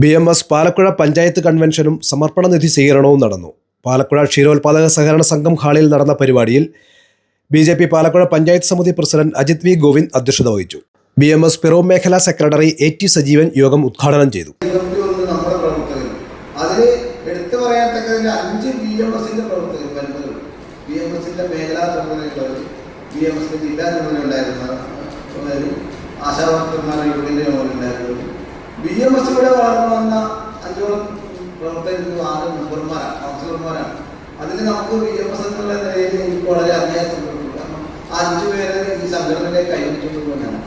BMS Palakuzha panchayat കൺവെൻഷനും സമർപ്പണ നിധി സ്വീകരണവും നടന്നു. പാലക്കുഴ ക്ഷീരോത്പാദക സഹകരണ സംഘം ഹാളിൽ നടന്ന പരിപാടിയിൽ BJP പാലക്കുഴ പഞ്ചായത്ത് സമിതി പ്രസിഡന്റ് അജിത് വി ഗോവിന്ദ് അധ്യക്ഷത വഹിച്ചു. BMS പിറവം മേഖലാ സെക്രട്ടറി AT സജീവൻ യോഗം ഉദ്ഘാടനം ചെയ്തു. BMS-ലൂടെ വളർന്നു വന്ന 5 പ്രവർത്തകർക്ക് 6 മെമ്പർമാരാണ്, കൗൺസിലർമാരാണ്. അതിൽ നമുക്ക് BMS എന്നുള്ള നിലയിൽ എനിക്ക് വളരെ അഭിയാസമുണ്ട്. കാരണം 5 പേരെ ഈ സംഘടനയിലേക്ക് കൈവരിച്ചുകൊണ്ടുപോകാനാണ്.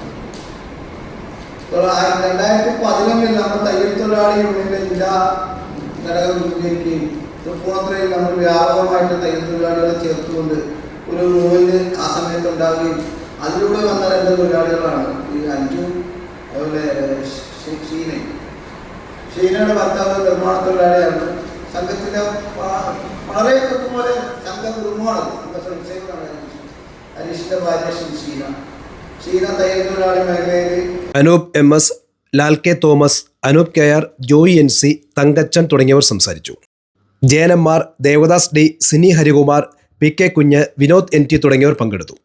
2011 നമ്മൾ തയ്യൽ തൊഴിലാളി യൂണിയന്റെ ജില്ലാ ഘടകം രൂപീകരിക്കുകയും തൃപ്പൂണിത്തുറയിൽ നമ്മൾ വ്യാപകമായിട്ട് തയ്യൽ തൊഴിലാളികളെ ചേർത്തുകൊണ്ട് ഒരു മൂവ്മെന്റ് ആ സമയത്ത് ഉണ്ടാവുകയും അതിലൂടെ വന്ന 2 തൊഴിലാളികളാണ് ഈ 5. അതുപോലെ ഷീനയുടെ ഭർത്താവ് നിർമ്മാണ തൊഴിലാളിയാണ്. സംഘത്തിന്റെ വളരെ പോലെ സംഘ നിർമ്മാണം ഹരീഷിന്റെ ഭാര്യ ഷീന തയ്യൽ തൊഴിലാളി മേഖലയിൽ Anoop MS, Lal K Thomas, Anoop KR, Joy NC, Thankachan തുടങ്ങിയവർ സംസാരിച്ചു. JNMR, Devdas D, Sini Harikumar, PK കുഞ്ഞ്, വിനോദ് NT തുടങ്ങിയവർ പങ്കെടുത്തു.